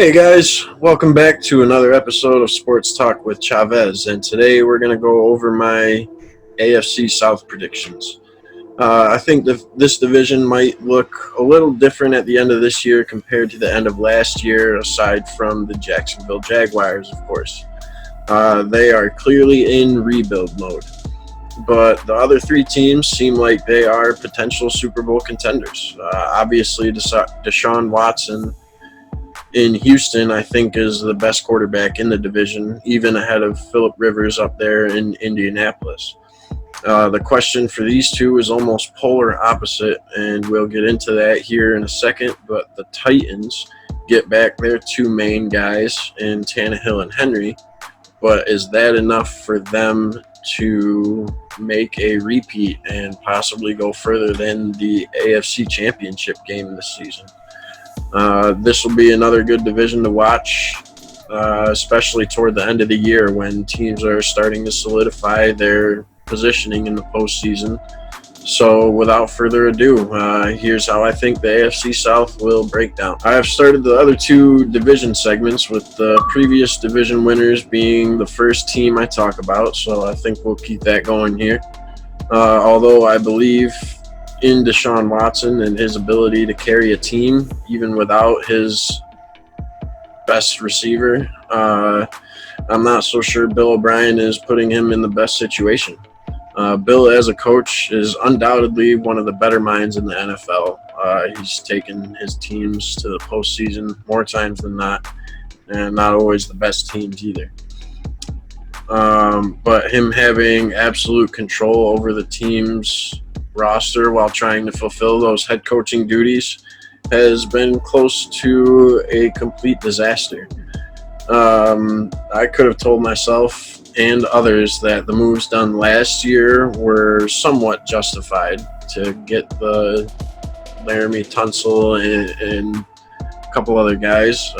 Hey guys, welcome back to another episode of Sports Talk with Chavez, and today we're going to go over my AFC South predictions. I think this division might look a little different at the end of this year compared to the end of last year, aside from the Jacksonville Jaguars, of course. They are clearly in rebuild mode, but the other three teams seem like they are potential Super Bowl contenders. Obviously, Deshaun Watson in Houston, I think, is the best quarterback in the division, even ahead of Phillip Rivers up there in Indianapolis. The question for these two is almost polar opposite, and we'll get into that here in a second. But the Titans get back their two main guys in Tannehill and Henry, but is that enough for them to make a repeat and possibly go further than the AFC Championship game this season? This will be another good division to watch, especially toward the end of the year when teams are starting to solidify their positioning in the postseason. So without further ado, here's how I think the AFC South will break down. I have started the other two division segments with the previous division winners being the first team I talk about, so I think we'll keep that going here. Although I believe in Deshaun Watson and his ability to carry a team even without his best receiver, I'm not so sure Bill O'Brien is putting him in the best situation. Bill, as a coach, is undoubtedly one of the better minds in the NFL. He's taken his teams to the postseason more times than not, and not always the best teams either. But him having absolute control over the team's roster while trying to fulfill those head coaching duties has been close to a complete disaster. I could have told myself and others that the moves done last year were somewhat justified to get the Laramie Tunsil and a couple other guys.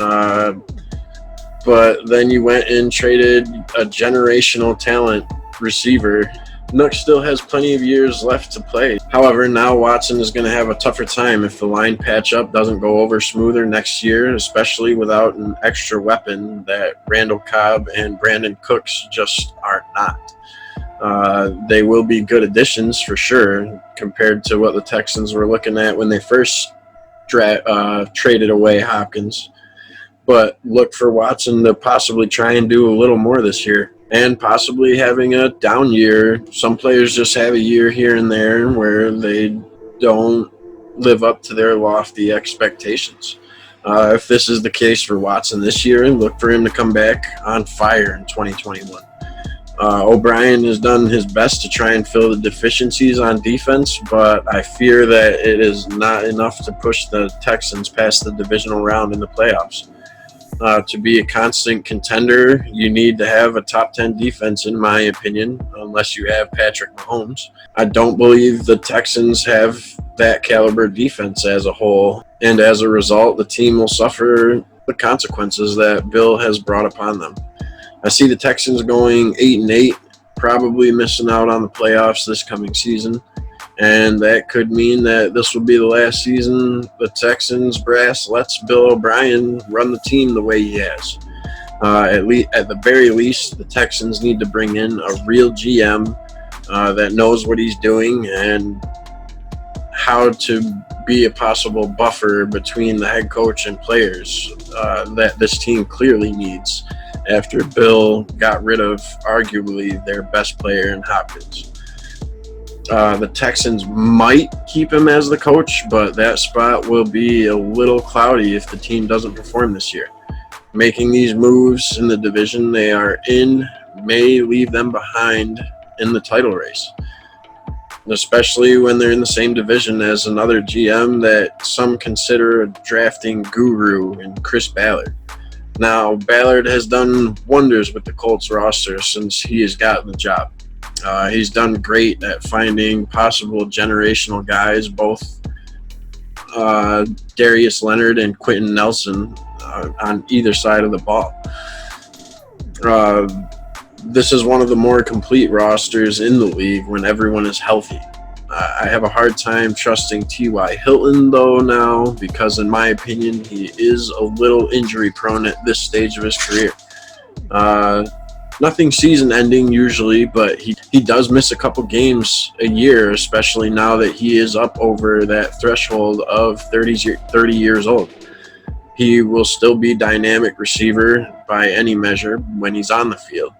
But then you went and traded a generational talent receiver. Nuck still has plenty of years left to play. However, now Watson is going to have a tougher time if the line patch-up doesn't go over smoother next year, especially without an extra weapon that Randall Cobb and Brandon Cooks just are not. They will be good additions for sure compared to what the Texans were looking at when they first traded away Hopkins. But look for Watson to possibly try and do a little more this year. And possibly having a down year. Some players just have a year here and there where they don't live up to their lofty expectations. If this is the case for Watson this year, look for him to come back on fire in 2021. O'Brien has done his best to try and fill the deficiencies on defense, but I fear that it is not enough to push the Texans past the divisional round in the playoffs. To be a constant contender, you need to have a top 10 defense, in my opinion, unless you have Patrick Mahomes. I don't believe the Texans have that caliber defense as a whole, and as a result, the team will suffer the consequences that Bill has brought upon them. I see the Texans going 8-8, probably missing out on the playoffs this coming season. And that could mean that this will be the last season the Texans brass lets Bill O'Brien run the team the way he has. At the very least, the Texans need to bring in a real GM that knows what he's doing and how to be a possible buffer between the head coach and players that this team clearly needs after Bill got rid of arguably their best player in Hopkins. The Texans might keep him as the coach, but that spot will be a little cloudy if the team doesn't perform this year. Making these moves in the division they are in may leave them behind in the title race, especially when they're in the same division as another GM that some consider a drafting guru in Chris Ballard. Now, Ballard has done wonders with the Colts roster since he has gotten the job. He's done great at finding possible generational guys, both Darius Leonard and Quentin Nelson on either side of the ball. This is one of the more complete rosters in the league when everyone is healthy. I have a hard time trusting T.Y. Hilton, though, now, because in my opinion, he is a little injury prone at this stage of his career. Nothing season ending usually, but he does miss a couple games a year, especially now that he is up over that threshold of 30 years old. He will still be dynamic receiver by any measure when he's on the field,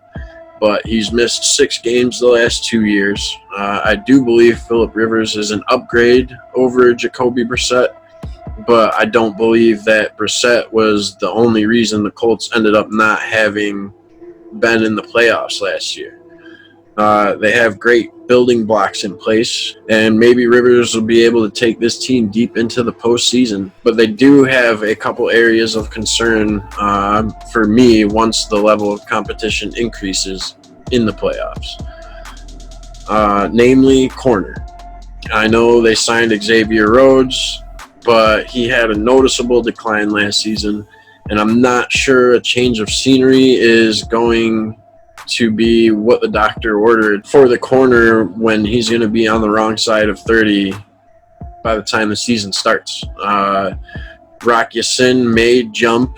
but he's missed 6 games the last 2 years. I do believe Phillip Rivers is an upgrade over Jacoby Brissett, but I don't believe that Brissett was the only reason the Colts ended up not having been in the playoffs last year. They have great building blocks in place, and maybe Rivers will be able to take this team deep into the postseason. But they do have a couple areas of concern for me once the level of competition increases in the playoffs. Namely, corner. I know they signed Xavier Rhodes, but he had a noticeable decline last season, and I'm not sure a change of scenery is going to be what the doctor ordered for the corner when he's going to be on the wrong side of 30 by the time the season starts. Rock Ya-Sin may jump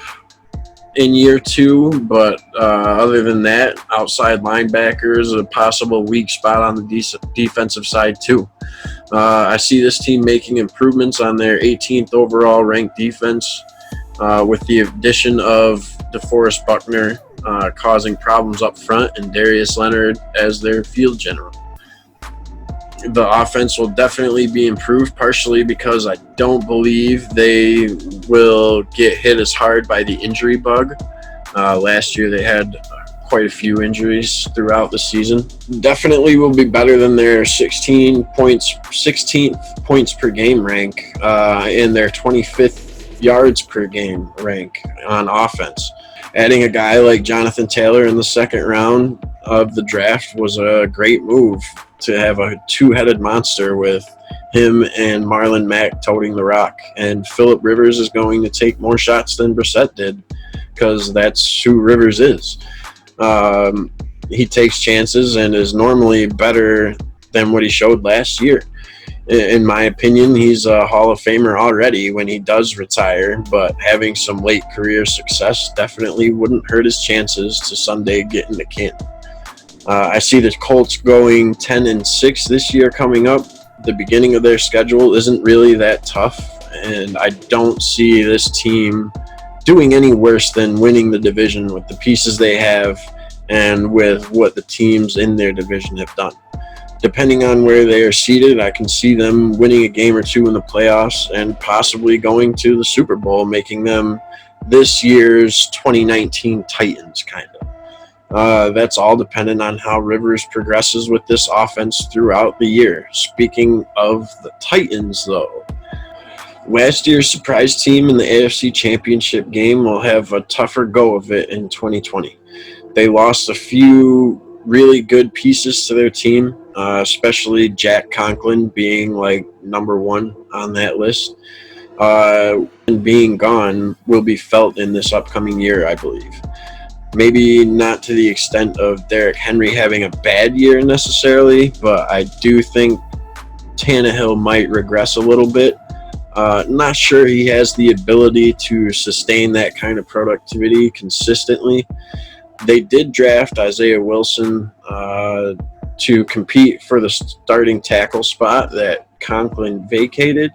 in year 2, but other than that, outside linebacker is a possible weak spot on the defensive side too. I see this team making improvements on their 18th overall ranked defense with the addition of DeForest Buckner causing problems up front and Darius Leonard as their field general. The offense will definitely be improved, partially because I don't believe they will get hit as hard by the injury bug. Last year they had quite a few injuries throughout the season. Definitely will be better than their 16th points per game rank and their 25th yards per game rank on offense. Adding a guy like Jonathan Taylor in the second round of the draft was a great move to have a two-headed monster with him and Marlon Mack toting the rock. And Phillip Rivers is going to take more shots than Brissett did because that's who Rivers is. He takes chances and is normally better than what he showed last year. In my opinion, he's a Hall of Famer already when he does retire, but having some late career success definitely wouldn't hurt his chances to someday get into Canton. I see the Colts going 10-6 this year coming up. The beginning of their schedule isn't really that tough, and I don't see this team doing any worse than winning the division with the pieces they have and with what the teams in their division have done. Depending on where they are seated, I can see them winning a game or 2 in the playoffs and possibly going to the Super Bowl, making them this year's 2019 Titans, kind of. That's all dependent on how Rivers progresses with this offense throughout the year. Speaking of the Titans, though, last year's surprise team in the AFC Championship game will have a tougher go of it in 2020. They lost a few really good pieces to their team, especially Jack Conklin being like number 1 on that list. And being gone will be felt in this upcoming year, I believe. Maybe not to the extent of Derrick Henry having a bad year necessarily, but I do think Tannehill might regress a little bit. Not sure he has the ability to sustain that kind of productivity consistently. They did draft Isaiah Wilson to compete for the starting tackle spot that Conklin vacated,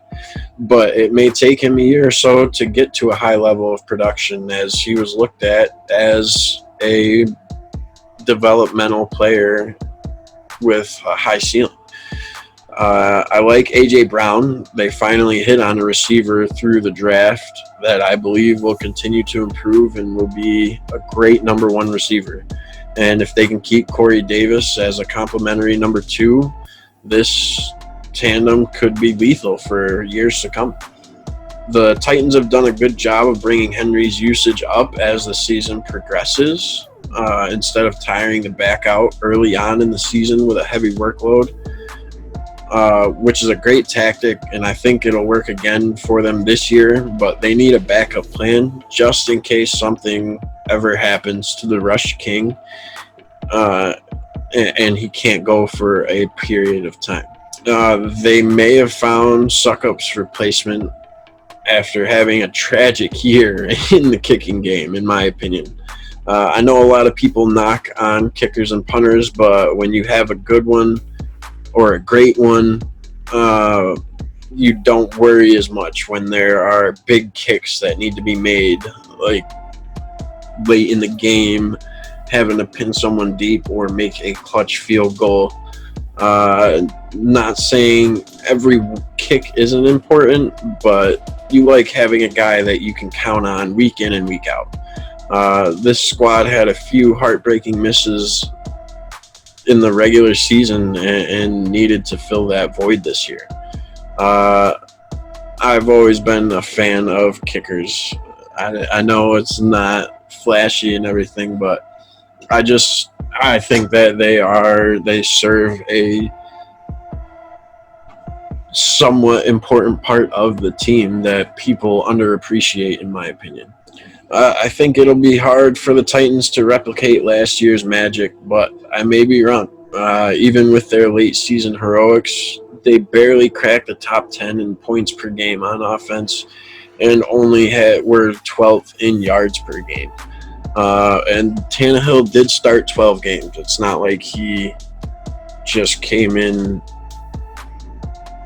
but it may take him a year or so to get to a high level of production, as he was looked at as a developmental player with a high ceiling. I like A.J. Brown. They finally hit on a receiver through the draft that I believe will continue to improve and will be a great number 1 receiver. And if they can keep Corey Davis as a complimentary number 2, this tandem could be lethal for years to come. The Titans have done a good job of bringing Henry's usage up as the season progresses, instead of tiring the back out early on in the season with a heavy workload. Which is a great tactic, and I think it'll work again for them this year, but they need a backup plan just in case something ever happens to the Rush King and he can't go for a period of time. They may have found Suckup's replacement after having a tragic year in the kicking game, in my opinion. I know a lot of people knock on kickers and punters, but when you have a good one or a great one, uh, you don't worry as much when there are big kicks that need to be made, like late in the game, having to pin someone deep or make a clutch field goal. Not saying every kick isn't important, but you like having a guy that you can count on week in and week out. This squad had a few heartbreaking misses in the regular season and needed to fill that void this year. I've always been a fan of kickers. I know it's not flashy and everything, but I think that they serve a somewhat important part of the team that people underappreciate, in my opinion. I think it'll be hard for the Titans to replicate last year's magic, but I may be wrong. Even with their late season heroics, they barely cracked the top 10 in points per game on offense and were 12th in yards per game. And Tannehill did start 12 games. It's not like he just came in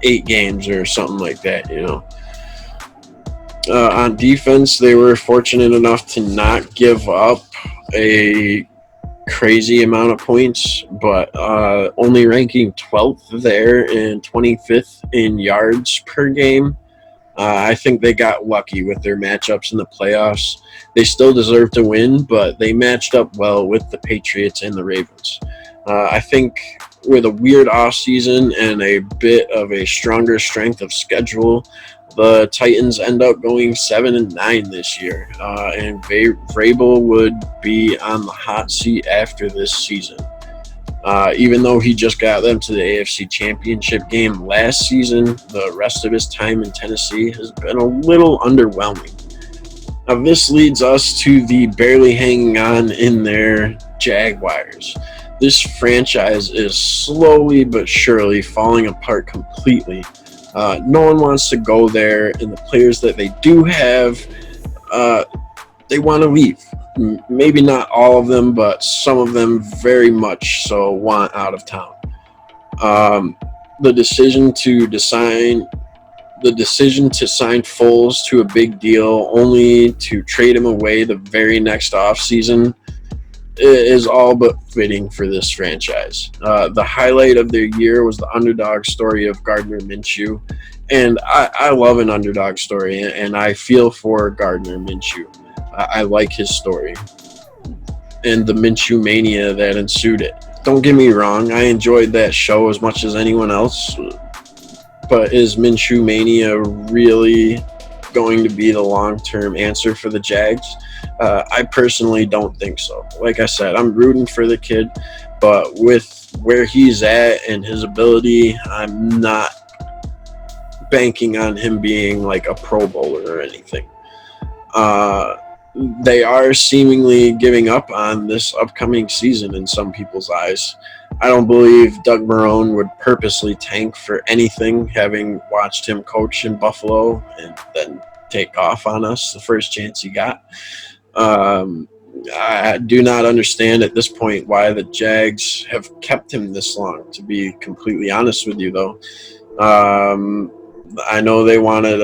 8 games or something like that, you know. On defense, they were fortunate enough to not give up a crazy amount of points, but only ranking 12th there and 25th in yards per game. I think they got lucky with their matchups in the playoffs. They still deserve to win, but they matched up well with the Patriots and the Ravens. I think with a weird offseason and a bit of a stronger strength of schedule, the Titans end up going 7-9 this year, and Vrabel would be on the hot seat after this season. Even though he just got them to the AFC Championship game last season, the rest of his time in Tennessee has been a little underwhelming. Now, this leads us to the barely hanging on in there Jaguars. This franchise is slowly but surely falling apart completely. No one wants to go there, and the players that they do have, they want to leave. Maybe not all of them, but some of them very much so want out of town. The decision to sign Foles to a big deal only to trade him away the very next offseason is all but fitting for this franchise. The highlight of their year was the underdog story of Gardner Minshew, and I love an underdog story, and I feel for Gardner Minshew. I like his story and the Minshew mania that ensued it. Don't get me wrong, I enjoyed that show as much as anyone else, but is Minshew mania really going to be the long-term answer for the Jags? I personally don't think so. Like I said, I'm rooting for the kid, but with where he's at and his ability, I'm not banking on him being like a Pro Bowler or anything. They are seemingly giving up on this upcoming season in some people's eyes. I don't believe Doug Marrone would purposely tank for anything, having watched him coach in Buffalo and then take off on us the first chance he got. I do not understand at this point why the Jags have kept him this long, to be completely honest with you, though. I know they wanted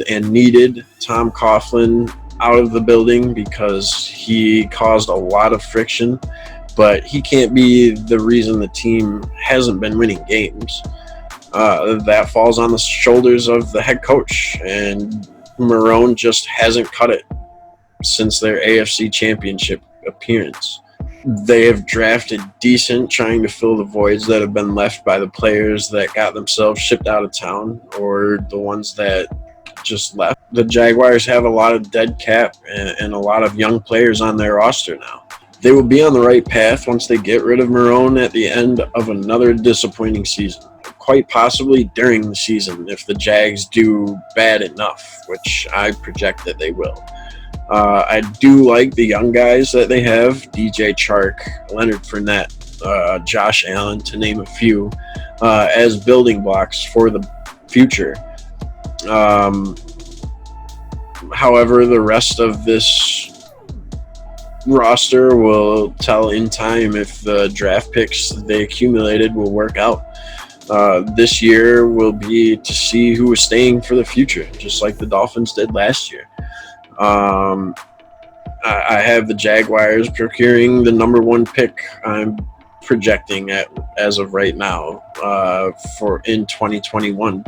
and needed Tom Coughlin out of the building because he caused a lot of friction, but he can't be the reason the team hasn't been winning games. That falls on the shoulders of the head coach, and Marrone just hasn't cut it since their AFC Championship appearance. They have drafted decent, trying to fill the voids that have been left by the players that got themselves shipped out of town or the ones that just left. The Jaguars have a lot of dead cap and a lot of young players on their roster now. They will be on the right path once they get rid of Marrone at the end of another disappointing season. Quite possibly during the season if the Jags do bad enough, which I project that they will. I do like the young guys that they have, DJ Chark, Leonard Fournette, Josh Allen, to name a few, as building blocks for the future. However, the rest of this roster will tell in time if the draft picks they accumulated will work out. This year will be to see who is staying for the future, just like the Dolphins did last year. I have the Jaguars procuring the number 1 pick. I'm projecting at as of right now for in 2021.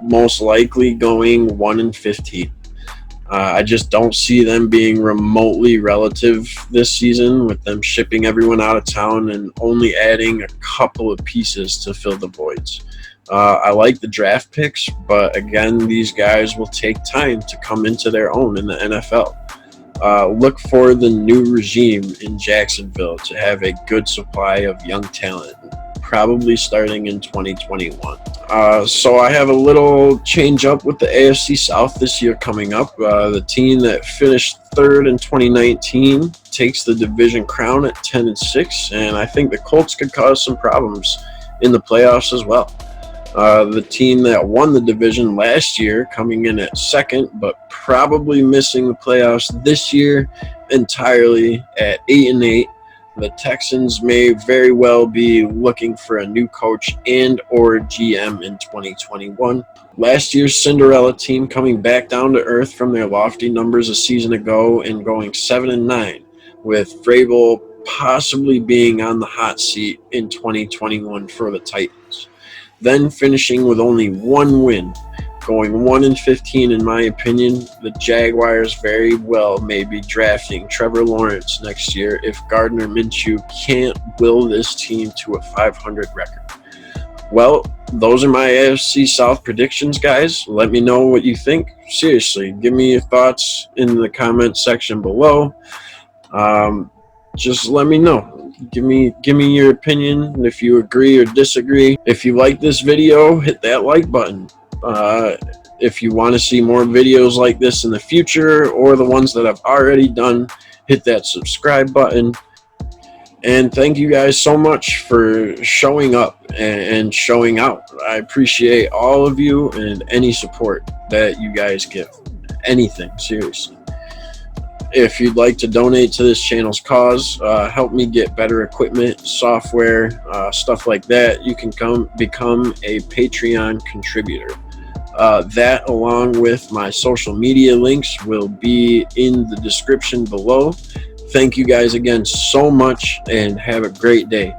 Most likely going 1-15. I just don't see them being remotely relative this season, with them shipping everyone out of town and only adding a couple of pieces to fill the voids. I like the draft picks, but again, these guys will take time to come into their own in the NFL. Look for the new regime in Jacksonville to have a good supply of young talent, probably starting in 2021. So I have a little change up with the AFC South this year coming up. The team that finished 3rd in 2019 takes the division crown at 10-6, and I think the Colts could cause some problems in the playoffs as well. The team that won the division last year coming in at 2nd, but probably missing the playoffs this year entirely at 8-8. The Texans may very well be looking for a new coach and or GM in 2021. Last year's Cinderella team coming back down to earth from their lofty numbers a season ago and going 7-9, with Vrabel possibly being on the hot seat in 2021 for the Titans. Then finishing with only 1 win, going 1-15 in my opinion. The Jaguars very well may be drafting Trevor Lawrence next year if Gardner Minshew can't will this team to a 500 record. Well, those are my AFC South predictions, guys. Let me know what you think. Seriously, give me your thoughts in the comment section below. Just let me know. Give me your opinion if you agree or disagree. If you like this video, hit that like button. If you want to see more videos like this in the future, or the ones that I've already done, hit that subscribe button. And thank you guys so much for showing up and showing out. I appreciate all of you and any support that you guys give. Anything, seriously. If you'd like to donate to this channel's cause, help me get better equipment, software, stuff like that, you can become a Patreon contributor. That, along with my social media links, will be in the description below. Thank you guys again so much, and have a great day.